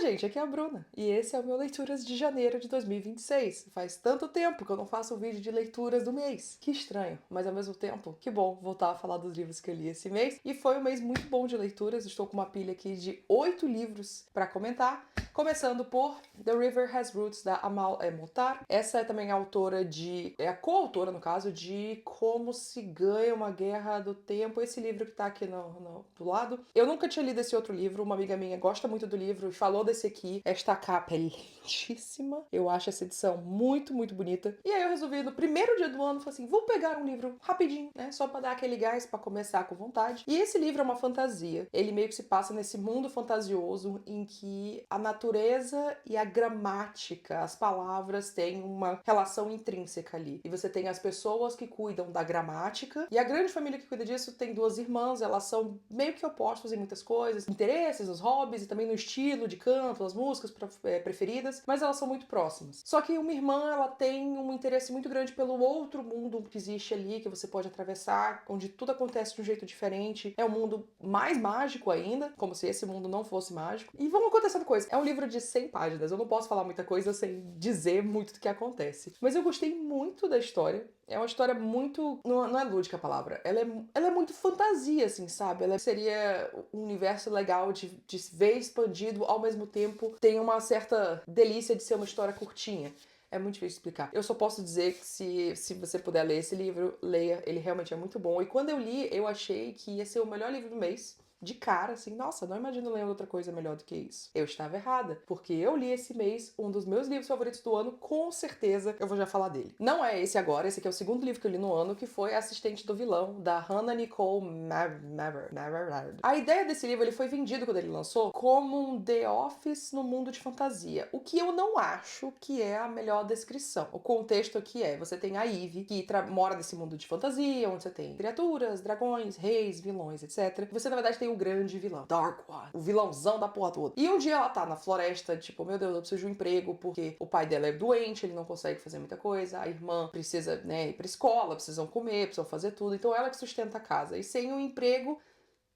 gente, aqui é a Bruna e esse é o meu Leituras de Janeiro de 2026. Faz tanto tempo que eu não faço um vídeo de leituras do mês. Que estranho, mas ao mesmo tempo, que bom voltar a falar dos livros que eu li esse mês. E foi um mês muito bom de leituras, estou com uma pilha aqui de 8 livros para comentar. Começando por The River Has Roots, da Amal Muhtar. Essa é também a autora é a coautora, no caso, de Como se ganha uma guerra do tempo. Esse livro que tá aqui do lado. Eu nunca tinha lido esse outro livro, uma amiga minha gosta muito do livro e falou desse aqui. Esta capa é lindíssima. Eu acho essa edição muito, muito bonita. E aí eu resolvi, no primeiro dia do ano, falei assim, vou pegar um livro rapidinho, né? Só pra dar aquele gás pra começar com vontade. E esse livro é uma fantasia. Ele meio que se passa nesse mundo fantasioso em que a natureza e a gramática, as palavras têm uma relação intrínseca ali. E você tem as pessoas que cuidam da gramática e a grande família que cuida disso tem duas irmãs, elas são meio que opostas em muitas coisas, interesses, nos hobbies e também no estilo de canto, as músicas preferidas, mas elas são muito próximas. Só que uma irmã, ela tem um interesse muito grande pelo outro mundo que existe ali, que você pode atravessar, onde tudo acontece de um jeito diferente. É um mundo mais mágico ainda, como se esse mundo não fosse mágico. E vão acontecendo coisas. É um livro de 100 páginas, eu não posso falar muita coisa sem dizer muito do que acontece. Mas eu gostei muito da história. É uma história muito... Não é lúdica a palavra. Ela é muito fantasia, assim, sabe? Ela seria um universo legal de ver expandido, ao mesmo tempo tem uma certa delícia de ser uma história curtinha. É muito difícil explicar. Eu só posso dizer que se você puder ler esse livro, leia. Ele realmente é muito bom. E quando eu li, eu achei que ia ser o melhor livro do mês. De cara, assim, nossa, não imagino ler outra coisa melhor do que isso. Eu estava errada, porque eu li esse mês um dos meus livros favoritos do ano, com certeza eu vou já falar dele. Não é esse agora, esse aqui é o segundo livro que eu li no ano, que foi Assistente do Vilão, da Hannah Nicole Never. A ideia desse livro, ele foi vendido quando ele lançou como um The Office no mundo de fantasia, o que eu não acho que é a melhor descrição. O contexto aqui é, você tem a Ivy, que mora nesse mundo de fantasia, onde você tem criaturas, dragões, reis, vilões, etc. Você, na verdade, tem o grande vilão, Dark One, o vilãozão da porra toda. E um dia ela tá na floresta, tipo, meu Deus, eu preciso de um emprego, porque o pai dela é doente, ele não consegue fazer muita coisa, a irmã precisa, né, ir pra escola, precisam comer, precisam fazer tudo, então ela que sustenta a casa. E sem um emprego,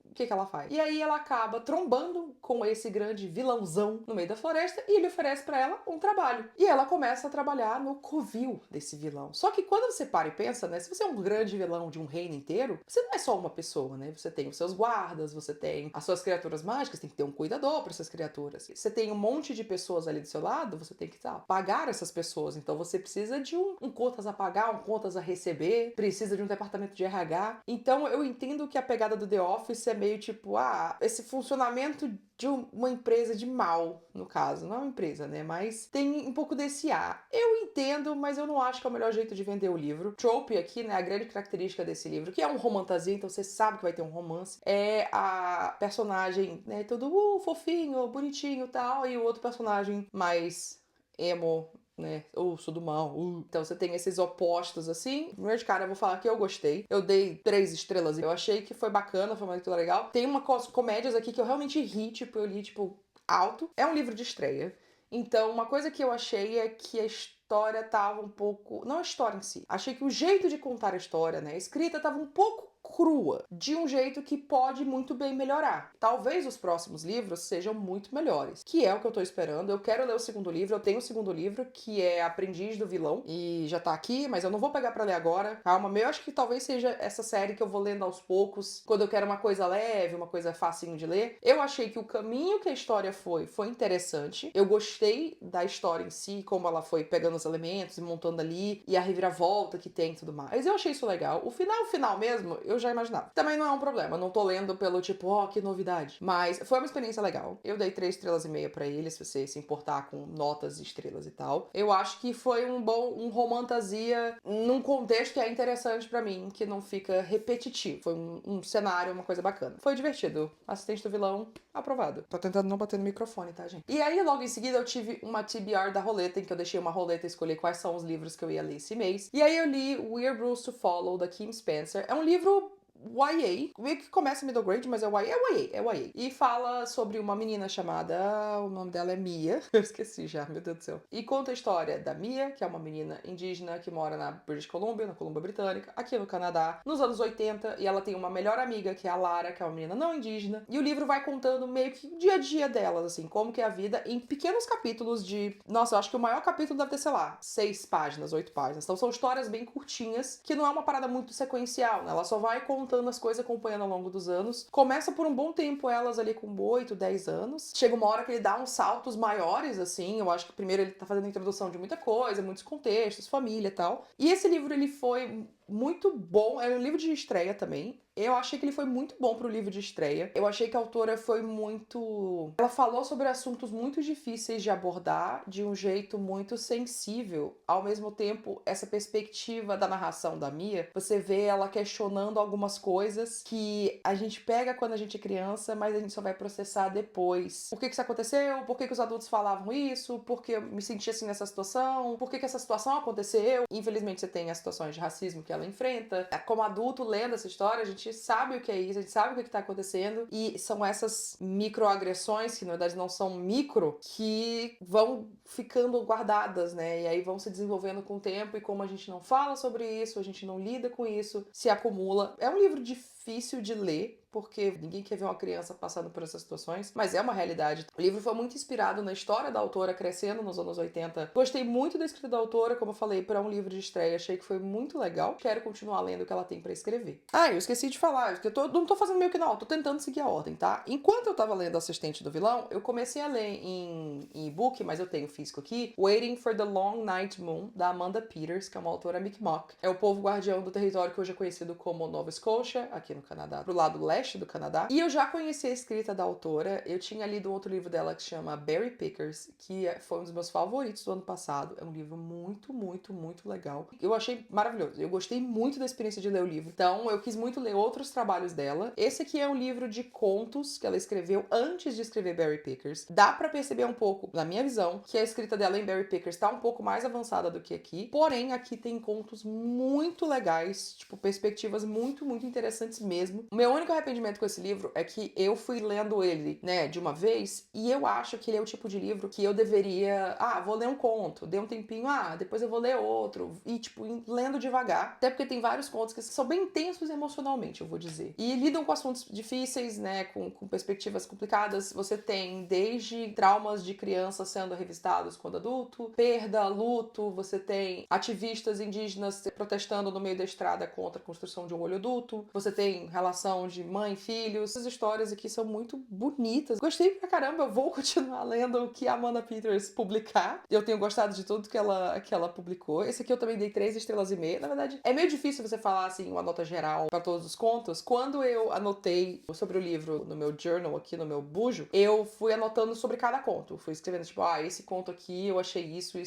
o que ela faz? E aí ela acaba trombando com esse grande vilãozão no meio da floresta e ele oferece pra ela um trabalho. E ela começa a trabalhar no covil desse vilão. Só que quando você para e pensa, né, se você é um grande vilão de um reino inteiro, você não é só uma pessoa, né? Você tem os seus guardas, você tem as suas criaturas mágicas, tem que ter um cuidador para essas criaturas. Você tem um monte de pessoas ali do seu lado, você tem que, sabe, pagar essas pessoas. Então você precisa de um contas a pagar, um contas a receber, precisa de um departamento de RH. Então eu entendo que a pegada do The Office é meio tipo, esse funcionamento de uma empresa de mal, no caso. Não é uma empresa, né? Mas tem um pouco desse ar. Eu entendo, mas eu não acho que é o melhor jeito de vender o livro. Trope aqui, né? A grande característica desse livro, que é um romantasia, então você sabe que vai ter um romance, é a personagem, né? Todo fofinho, bonitinho e tal, e o outro personagem mais emo, né? Sou do mal. Então você tem esses opostos assim. Primeiro de cara, eu vou falar que eu gostei. Eu dei 3 estrelas. Eu achei que foi bacana, foi muito legal. Tem umas comédias aqui que eu realmente ri, tipo, eu li, tipo, alto. É um livro de estreia. Então, uma coisa que eu achei é que a história tava um pouco... Não a história em si. Achei que o jeito de contar a história, né? A escrita tava um pouco crua, de um jeito que pode muito bem melhorar. Talvez os próximos livros sejam muito melhores, que é o que eu tô esperando. Eu quero ler o segundo livro, eu tenho o segundo livro, que é Aprendiz do Vilão, e já tá aqui, mas eu não vou pegar pra ler agora. Calma, eu acho que talvez seja essa série que eu vou lendo aos poucos, quando eu quero uma coisa leve, uma coisa facinho de ler. Eu achei que o caminho que a história foi interessante. Eu gostei da história em si, como ela foi pegando os elementos e montando ali, e a reviravolta que tem e tudo mais. Eu achei isso legal. O final mesmo, eu já imaginava. Também não é um problema, eu não tô lendo pelo tipo, que novidade. Mas foi uma experiência legal. Eu dei 3 estrelas e meia pra ele, se você se importar com notas e estrelas e tal. Eu acho que foi um romantasia num contexto que é interessante pra mim, que não fica repetitivo. Foi um cenário, uma coisa bacana. Foi divertido. Assistente do Vilão, aprovado. Tô tentando não bater no microfone, tá, gente? E aí, logo em seguida, eu tive uma TBR da roleta, em que eu deixei uma roleta escolher quais são os livros que eu ia ler esse mês. E aí eu li We're Rules to Follow, da Kim Spencer. É um livro YA, meio que começa middle grade, mas é YA. E fala sobre uma menina chamada, o nome dela é Mia, eu esqueci já, meu Deus do céu. E conta a história da Mia, que é uma menina indígena que mora na British Columbia, na Colômbia Britânica, aqui no Canadá, nos anos 80, e ela tem uma melhor amiga, que é a Lara, que é uma menina não indígena, e o livro vai contando meio que o dia a dia delas, assim, como que é a vida, em pequenos capítulos de... Nossa, eu acho que o maior capítulo deve ter, sei lá, 6 páginas, 8 páginas. Então são histórias bem curtinhas, que não é uma parada muito sequencial, né? Ela só vai contando as coisas, acompanhando ao longo dos anos. Começa por um bom tempo elas ali com 8, 10 anos. Chega uma hora que ele dá uns saltos maiores, assim. Eu acho que primeiro ele tá fazendo a introdução de muita coisa, muitos contextos, família e tal. E esse livro, ele foi muito bom. É um livro de estreia também. Eu achei que ele foi muito bom pro livro de estreia. Eu achei que a autora foi muito... Ela falou sobre assuntos muito difíceis de abordar de um jeito muito sensível. Ao mesmo tempo, essa perspectiva da narração da Mia, você vê ela questionando algumas coisas que a gente pega quando a gente é criança, mas a gente só vai processar depois. Por que isso aconteceu? Por que os adultos falavam isso? Por que eu me senti assim nessa situação? Por que essa situação aconteceu? Infelizmente, você tem as situações de racismo que ela enfrenta. Como adulto, lendo essa história, a gente sabe o que é isso, a gente sabe o que tá acontecendo, e são essas microagressões, que na verdade não são micro, que vão ficando guardadas, né? E aí vão se desenvolvendo com o tempo, e como a gente não fala sobre isso, a gente não lida com isso, se acumula. É um livro difícil de ler, porque ninguém quer ver uma criança passando por essas situações, mas é uma realidade. O livro foi muito inspirado na história da autora crescendo nos anos 80. Gostei muito da escrita da autora, como eu falei, para um livro de estreia, achei que foi muito legal. Quero continuar lendo o que ela tem para escrever. Ah, eu esqueci de falar, que não tô fazendo meio que não, tô tentando seguir a ordem, tá? Enquanto eu tava lendo Assistente do Vilão, eu comecei a ler em e-book, mas eu tenho físico aqui, Waiting for the Long Night Moon, da Amanda Peters, que é uma autora Mi'kmaq. É o povo guardião do território que hoje é conhecido como Nova Scotia, aqui no Canadá, pro lado leste do Canadá. E eu já conheci a escrita da autora, eu tinha lido um outro livro dela que chama Berry Pickers, que foi um dos meus favoritos do ano passado. É um livro muito, muito, muito legal. Eu achei maravilhoso, eu gostei muito da experiência de ler o livro. Então, eu quis muito ler outros trabalhos dela. Esse aqui é um livro de contos que ela escreveu antes de escrever Berry Pickers. Dá pra perceber um pouco, na minha visão, que a escrita dela em Berry Pickers tá um pouco mais avançada do que aqui. Porém, aqui tem contos muito legais, tipo, perspectivas muito, muito interessantes mesmo. O meu único arrependimento com esse livro é que eu fui lendo ele, né, de uma vez, e eu acho que ele é o tipo de livro que eu deveria... Ah, vou ler um conto, dei um tempinho, depois eu vou ler outro. E, tipo, lendo devagar. Até porque tem vários contos que são bem intensos emocionalmente, eu vou dizer. E lidam com assuntos difíceis, né, com perspectivas complicadas. Você tem desde traumas de criança sendo revistados quando adulto, perda, luto, você tem ativistas indígenas protestando no meio da estrada contra a construção de um olho adulto, você tem relação de mãe e filhos. Essas histórias aqui são muito bonitas. Gostei pra caramba, eu vou continuar lendo o que a Amanda Peters publicar. Eu tenho gostado de tudo que ela publicou. Esse aqui eu também dei 3 estrelas e meia. Na verdade, é meio difícil você falar assim uma nota geral para todos os contos. Quando eu anotei sobre o livro no meu journal aqui, no meu bujo, eu fui anotando sobre cada conto. Fui escrevendo tipo, esse conto aqui eu achei isso.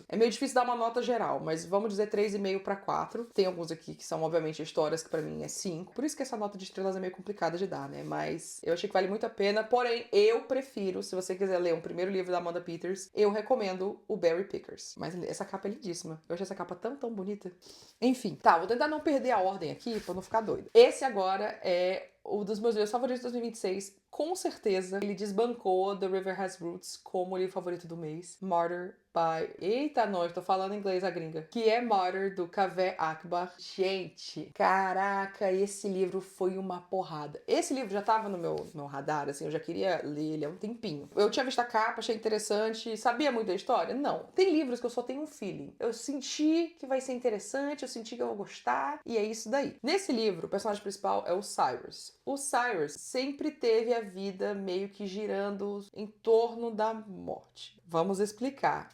É meio difícil dar uma nota geral, mas vamos dizer 3,5 para 4. Tem alguns aqui que são obviamente histórias que para mim é 5. Por isso que essa nota de estrelas é meio complicada de dar, né? Mas eu achei que vale muito a pena. Porém, eu prefiro, se você quiser ler um primeiro livro da Amanda Peters, eu recomendo o Berry Pickers. Mas essa capa é lindíssima. Eu achei essa capa tão, tão bonita. Enfim, tá, vou tentar não perder a ordem aqui pra não ficar doida. Esse agora é um dos meus livros favoritos de 2026. Com certeza, ele desbancou The River Has Roots como o livro favorito do mês. Martyr by... Eita, não, eu tô falando inglês, a gringa. Que é Martyr, do Kaveh Akbar. Gente, caraca, esse livro foi uma porrada. Esse livro já tava no meu radar, assim, eu já queria ler ele há um tempinho. Eu tinha visto a capa, achei interessante. Sabia muito da história? Não. Tem livros que eu só tenho um feeling. Eu senti que vai ser interessante, eu senti que eu vou gostar, e é isso daí. Nesse livro, o personagem principal é o Cyrus. O Cyrus sempre teve a vida meio que girando em torno da morte. Vamos explicar.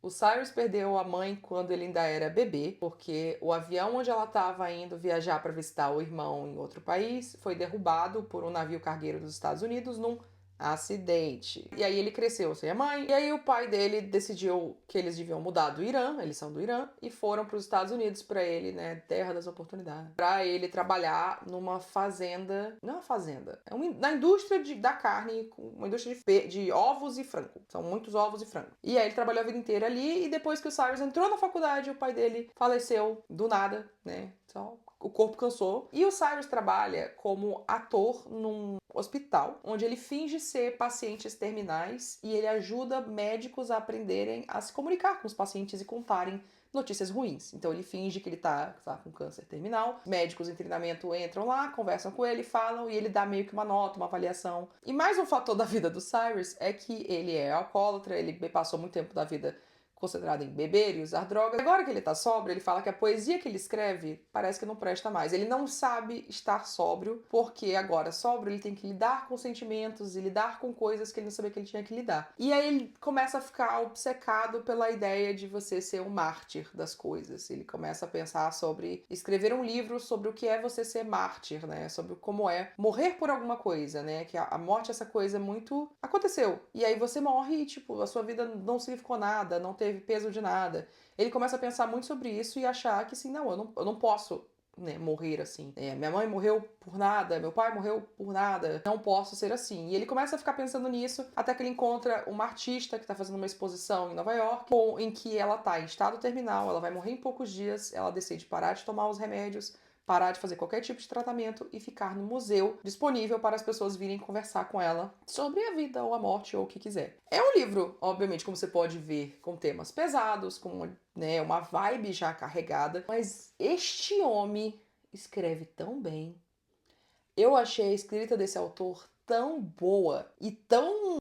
O Cyrus perdeu a mãe quando ele ainda era bebê, porque o avião onde ela estava indo viajar para visitar o irmão em outro país foi derrubado por um navio cargueiro dos Estados Unidos num acidente. E aí ele cresceu sem a mãe, e aí o pai dele decidiu que eles deviam mudar do Irã, eles são do Irã, e foram para os Estados Unidos para ele, né, terra das oportunidades, para ele trabalhar numa fazenda, não é uma fazenda, na indústria da carne, uma indústria de ovos e frango. São muitos ovos e frango. E aí ele trabalhou a vida inteira ali, e depois que o Cyrus entrou na faculdade, o pai dele faleceu do nada, né, só o corpo cansou. E o Cyrus trabalha como ator num hospital, onde ele finge ser pacientes terminais e ele ajuda médicos a aprenderem a se comunicar com os pacientes e contarem notícias ruins. Então ele finge que ele tá com câncer terminal. Médicos em treinamento entram lá, conversam com ele, falam e ele dá meio que uma nota, uma avaliação. E mais um fator da vida do Cyrus é que ele é alcoólatra, ele passou muito tempo da vida concentrado em beber e usar drogas. Agora que ele tá sóbrio, ele fala que a poesia que ele escreve parece que não presta mais. Ele não sabe estar sóbrio, porque agora sóbrio ele tem que lidar com sentimentos e lidar com coisas que ele não sabia que ele tinha que lidar. E aí ele começa a ficar obcecado pela ideia de você ser um mártir das coisas. Ele começa a pensar sobre escrever um livro sobre o que é você ser mártir, né? Sobre como é morrer por alguma coisa, né? Que a morte é essa coisa muito... aconteceu. E aí você morre e, tipo, a sua vida não significou nada, não teve peso de nada. Ele começa a pensar muito sobre isso e achar que, assim, não, eu não posso, né, morrer assim. Minha mãe morreu por nada, meu pai morreu por nada, não posso ser assim. E ele começa a ficar pensando nisso até que ele encontra uma artista que tá fazendo uma exposição em Nova York, em que ela tá em estado terminal, ela vai morrer em poucos dias, ela decide parar de tomar os remédios, parar de fazer qualquer tipo de tratamento e ficar no museu disponível para as pessoas virem conversar com ela sobre a vida ou a morte ou o que quiser. É um livro, obviamente, como você pode ver, com temas pesados, com, né, uma vibe já carregada, mas este homem escreve tão bem. Eu achei a escrita desse autor tão boa e tão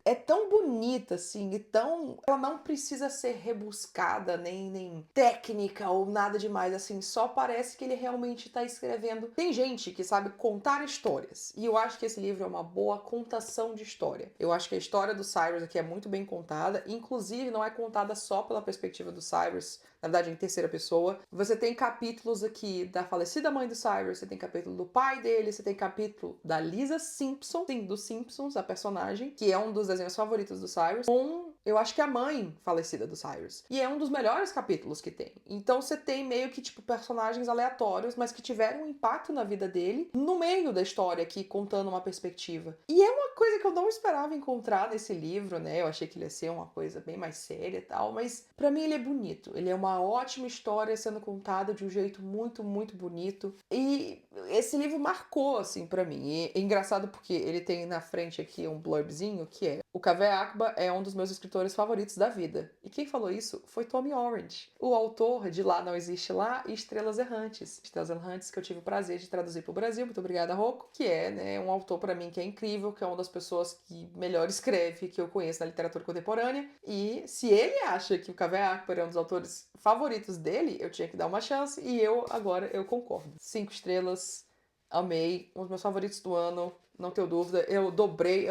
bonita assim, e tão, ela não precisa ser rebuscada nem técnica ou nada demais assim, só parece que ele realmente tá escrevendo. Tem gente que sabe contar histórias, e eu acho que esse livro é uma boa contação de história. Eu acho que a história do Cyrus aqui é muito bem contada, inclusive não é contada só pela perspectiva do Cyrus, na verdade em terceira pessoa. Você tem capítulos aqui da falecida mãe do Cyrus, você tem capítulo do pai dele, você tem capítulo da Lisa Simpson, sim, dos Simpsons, a personagem, que é um dos desenhos favoritos do Cyrus, com, eu acho que a mãe falecida do Cyrus. E é um dos melhores capítulos que tem. Então você tem meio que, tipo, personagens aleatórios, mas que tiveram um impacto na vida dele, no meio da história aqui, contando uma perspectiva. E é uma coisa que eu não esperava encontrar nesse livro, né? Eu achei que ele ia ser uma coisa bem mais séria e tal, mas pra mim ele é bonito. Ele é uma ótima história sendo contada de um jeito muito, muito bonito. E esse livro marcou, assim, pra mim. E é engraçado porque ele tem na frente aqui um blurbzinho que é: o Kaveh Akbar é um dos meus escritores favoritos da vida. E quem falou isso foi Tommy Orange, o autor de Lá Não Existe Lá e Estrelas Errantes. Estrelas Errantes que eu tive o prazer de traduzir pro Brasil, muito obrigada, Rocco, que é, né, um autor pra mim que é incrível, que é uma das pessoas que melhor escreve, que eu conheço na literatura contemporânea. E se ele acha que o Kaveh Akbar é um dos autores favoritos dele, eu tinha que dar uma chance, e eu concordo. 5 estrelas, amei, um dos meus favoritos do ano, não tenho dúvida. Eu dobrei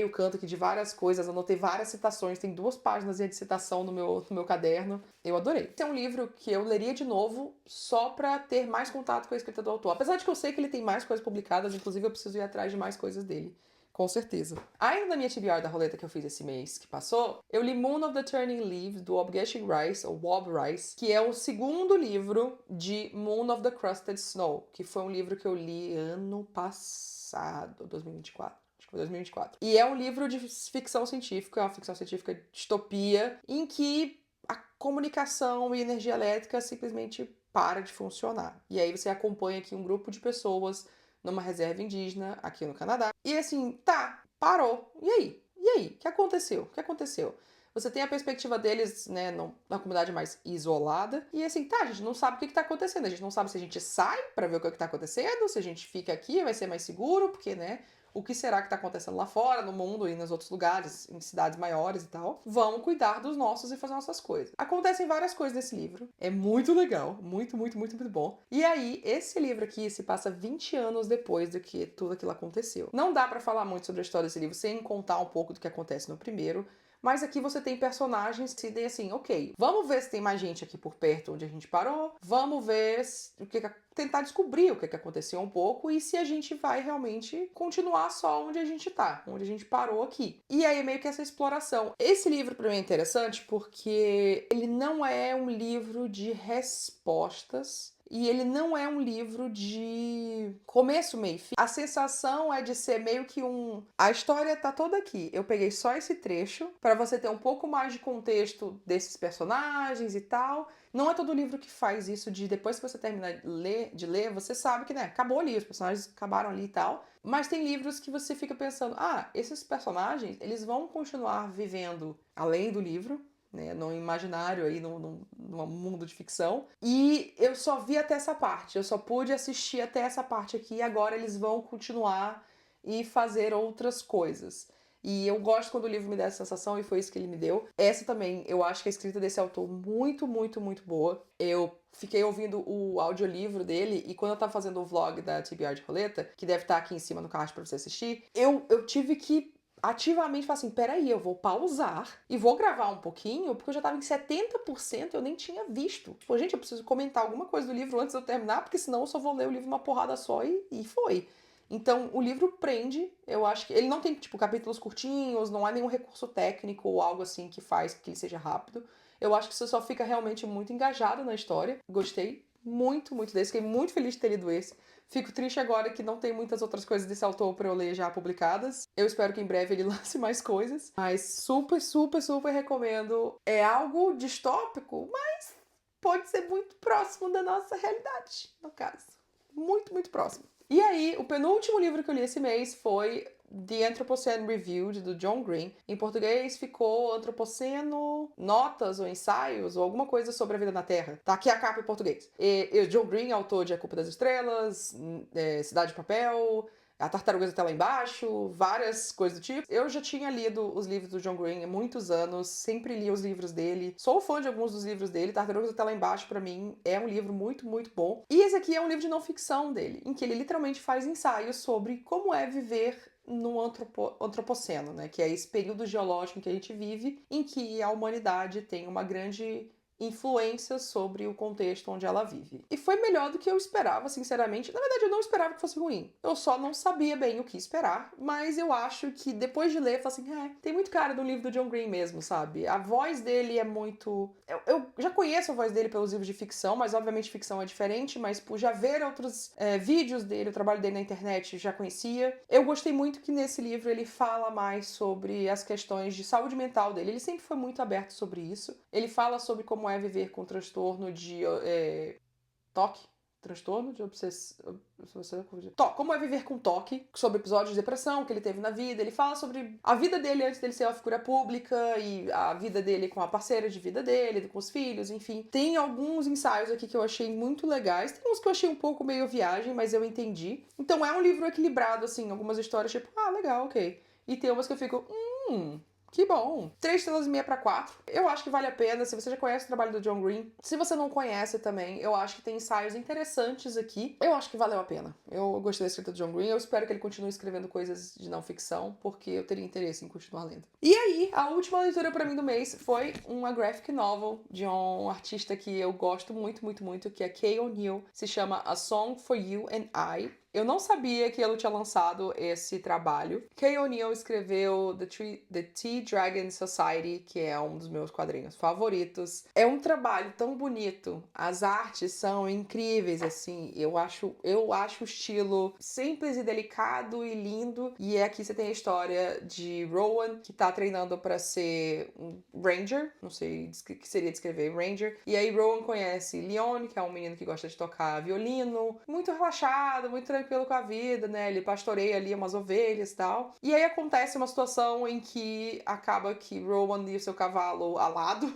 o canto aqui de várias coisas, anotei várias citações, tem 2 páginas de citação no meu caderno. Eu adorei. Esse é um livro que eu leria de novo só pra ter mais contato com a escrita do autor. Apesar de que eu sei que ele tem mais coisas publicadas, inclusive eu preciso ir atrás de mais coisas dele. Com certeza. Ainda na minha TBR da roleta que eu fiz esse mês que passou, eu li Moon of the Turning Leaves, do Obgeshig Rice, ou Wob Rice, que é o segundo livro de Moon of the Crusted Snow, que foi um livro que eu li ano passado, 2024. Acho que foi 2024. E é um livro de ficção científica, é uma ficção científica distopia, em que a comunicação e energia elétrica simplesmente para de funcionar. E aí você acompanha aqui um grupo de pessoas numa reserva indígena aqui no Canadá. E assim, tá, parou. E aí? E aí? O que aconteceu? O que aconteceu? Você tem a perspectiva deles, né, na comunidade mais isolada. E assim, tá, a gente não sabe o que tá acontecendo. A gente não sabe se a gente sai pra ver o que tá acontecendo, se a gente fica aqui, vai ser mais seguro, porque, né, o que será que tá acontecendo lá fora, no mundo e nos outros lugares, em cidades maiores e tal. Vamos cuidar dos nossos e fazer nossas coisas. Acontecem várias coisas nesse livro. É muito legal. Muito, muito, muito, muito bom. E aí, esse livro aqui se passa 20 anos depois do que tudo aquilo aconteceu. Não dá pra falar muito sobre a história desse livro sem contar um pouco do que acontece no primeiro. Mas aqui você tem personagens que decidem assim, ok, vamos ver se tem mais gente aqui por perto onde a gente parou, vamos ver tentar descobrir o que aconteceu um pouco e se a gente vai realmente continuar só onde a gente tá, onde a gente parou aqui. E aí meio que essa exploração. Esse livro pra mim é interessante porque ele não é um livro de respostas. e ele não é um livro de começo, meio e fim. A sensação é de ser meio que um... A história tá toda aqui. Eu peguei só esse trecho pra você ter um pouco mais de contexto desses personagens e tal. Não é todo livro que faz isso de depois que você termina de ler, você sabe que, né, acabou ali, os personagens acabaram ali e tal. Mas tem livros que você fica pensando, esses personagens, eles vão continuar vivendo além do livro, né, no imaginário aí, num mundo de ficção. E eu só vi até essa parte, eu só pude assistir até essa parte aqui, e agora eles vão continuar e fazer outras coisas. E eu gosto quando o livro me dá essa sensação, e foi isso que ele me deu. Essa também, eu acho que a escrita desse autor muito, muito, muito boa. Eu fiquei ouvindo o audiolivro dele, e quando eu tava fazendo o vlog da TBR de Roleta, que deve estar aqui em cima no card pra você assistir, eu tive que ativamente falar assim, peraí, eu vou pausar e vou gravar um pouquinho, porque eu já tava em 70% e eu nem tinha visto. Tipo, gente, eu preciso comentar alguma coisa do livro antes de eu terminar, porque senão eu só vou ler o livro uma porrada só e foi. Então, o livro prende, eu acho que... Ele não tem, tipo, capítulos curtinhos, não há nenhum recurso técnico ou algo assim que faz que ele seja rápido. Eu acho que você só fica realmente muito engajado na história. Gostei muito, muito desse. Fiquei muito feliz de ter lido esse. Fico triste agora que não tem muitas outras coisas desse autor pra eu ler já publicadas. Eu espero que em breve ele lance mais coisas. Mas super, super, super recomendo. É algo distópico, mas pode ser muito próximo da nossa realidade, no caso. Muito, muito próximo. E aí, o penúltimo livro que eu li esse mês foi The Anthropocene Reviewed, do John Green. Em português ficou Antropoceno, Notas ou Ensaios, ou alguma coisa sobre a vida na Terra. Tá aqui a capa em português. John Green, autor de A Culpa das Estrelas, Cidade de Papel, A Tartaruga Tá Lá Embaixo, várias coisas do tipo. Eu já tinha lido os livros do John Green há muitos anos, sempre li os livros dele. Sou fã de alguns dos livros dele. Tartaruga Tá Lá Embaixo, pra mim, é um livro muito, muito bom. E esse aqui é um livro de não ficção dele, em que ele literalmente faz ensaios sobre como é viver no antropoceno, né? Que é esse período geológico em que a gente vive, em que a humanidade tem uma grande influência sobre o contexto onde ela vive. E foi melhor do que eu esperava, sinceramente. Na verdade, eu não esperava que fosse ruim. Eu só não sabia bem o que esperar, mas eu acho que depois de ler, eu falei assim, tem muito cara do livro do John Green mesmo, sabe? A voz dele é muito... Eu já conheço a voz dele pelos livros de ficção, mas obviamente ficção é diferente, mas por já ver outros vídeos dele, o trabalho dele na internet, já conhecia. Eu gostei muito que nesse livro ele fala mais sobre as questões de saúde mental dele. Ele sempre foi muito aberto sobre isso. Ele fala sobre como é viver com transtorno de TOC, transtorno de obsessão. Como é viver com toque, sobre episódios de depressão que ele teve na vida. Ele fala sobre a vida dele antes dele ser uma figura pública e a vida dele com a parceira de vida dele, com os filhos, enfim. Tem alguns ensaios aqui que eu achei muito legais. Tem uns que eu achei um pouco meio viagem, mas eu entendi. Então é um livro equilibrado, assim, algumas histórias tipo, legal, ok. E tem umas que eu fico, que bom. 3,5 para 4. Eu acho que vale a pena, se você já conhece o trabalho do John Green. Se você não conhece também, eu acho que tem ensaios interessantes aqui. Eu acho que valeu a pena. Eu gostei da escrita do John Green. Eu espero que ele continue escrevendo coisas de não ficção, porque eu teria interesse em continuar lendo. E aí, a última leitura pra mim do mês foi uma graphic novel de um artista que eu gosto muito, muito, muito, que é Kay O'Neill. Se chama A Song for You and I. Eu não sabia que ele tinha lançado esse trabalho. Kay O'Neill escreveu The Tea Dragon Society, que é um dos meus quadrinhos favoritos. É um trabalho tão bonito. As artes são incríveis, assim. Eu acho o estilo simples e delicado e lindo. E aqui você tem a história de Rowan, que tá treinando pra ser um Ranger. Não sei o que seria descrever Ranger. E aí Rowan conhece Leon, que é um menino que gosta de tocar violino. Muito relaxado, muito tranquilo com a vida, né? Ele pastoreia ali umas ovelhas e tal. E aí acontece uma situação em que acaba que Rowan e o seu cavalo alado,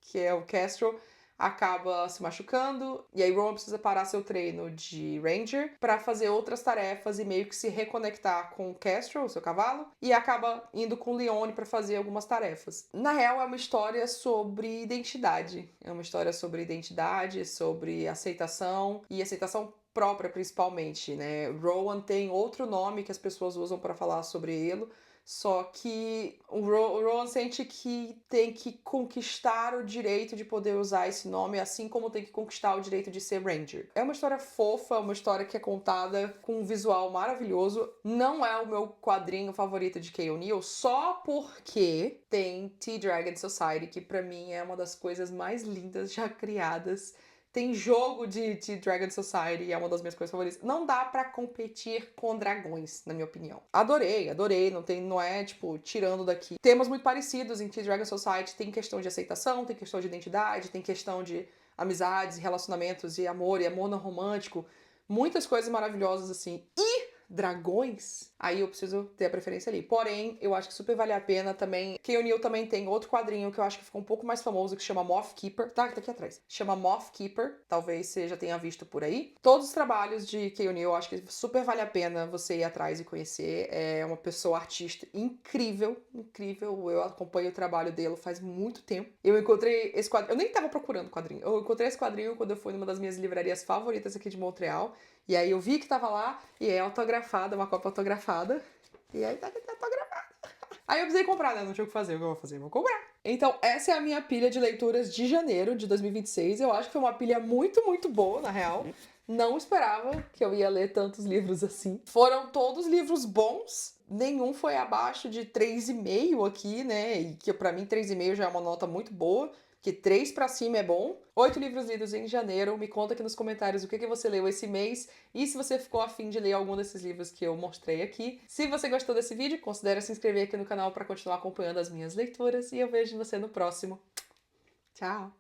que é o Kestrel, acaba se machucando, e aí Rowan precisa parar seu treino de Ranger pra fazer outras tarefas e meio que se reconectar com o Kestrel, o seu cavalo, e acaba indo com Leone pra fazer algumas tarefas. Na real, é uma história sobre identidade. É uma história sobre identidade, sobre aceitação, e aceitação própria, principalmente, né? Rowan tem outro nome que as pessoas usam para falar sobre ele, só que o Rowan sente que tem que conquistar o direito de poder usar esse nome, assim como tem que conquistar o direito de ser Ranger. É uma história fofa, uma história que é contada com um visual maravilhoso. Não é o meu quadrinho favorito de Kay O'Neill, só porque tem Tea Dragon Society, que pra mim é uma das coisas mais lindas já criadas. tem jogo de Dragon Society, é uma das minhas coisas favoritas. Não dá pra competir com dragões, na minha opinião. Adorei, adorei, não é, tipo, tirando daqui. Temas muito parecidos em Dragon Society, tem questão de aceitação, tem questão de identidade, tem questão de amizades, relacionamentos e amor não romântico. Muitas coisas maravilhosas, assim. E dragões, aí eu preciso ter a preferência ali. Porém, eu acho que super vale a pena também. Kay O'Neill também tem outro quadrinho que eu acho que ficou um pouco mais famoso, que chama Moth Keeper. Tá aqui atrás. Chama Moth Keeper. Talvez você já tenha visto por aí. Todos os trabalhos de Kay O'Neill, eu acho que super vale a pena você ir atrás e conhecer. É uma pessoa artista incrível, incrível. Eu acompanho o trabalho dele faz muito tempo. Eu encontrei esse quadrinho. Eu nem tava procurando quadrinho. Eu encontrei esse quadrinho quando eu fui numa das minhas livrarias favoritas aqui de Montreal. E aí eu vi que tava lá e é autografada, uma cópia autografada. E aí tá autografada. Aí eu precisei comprar, né? Não tinha o que fazer. O que eu vou fazer? Vou comprar. Então, essa é a minha pilha de leituras de janeiro de 2026. Eu acho que foi uma pilha muito, muito boa, na real. Não esperava que eu ia ler tantos livros assim. Foram todos livros bons. Nenhum foi abaixo de 3,5 aqui, né? E que pra mim 3,5 já é uma nota muito boa. Que 3 pra cima é bom. 8 livros lidos em janeiro. Me conta aqui nos comentários o que você leu esse mês e se você ficou afim de ler algum desses livros que eu mostrei aqui. Se você gostou desse vídeo, considere se inscrever aqui no canal para continuar acompanhando as minhas leituras e eu vejo você no próximo. Tchau!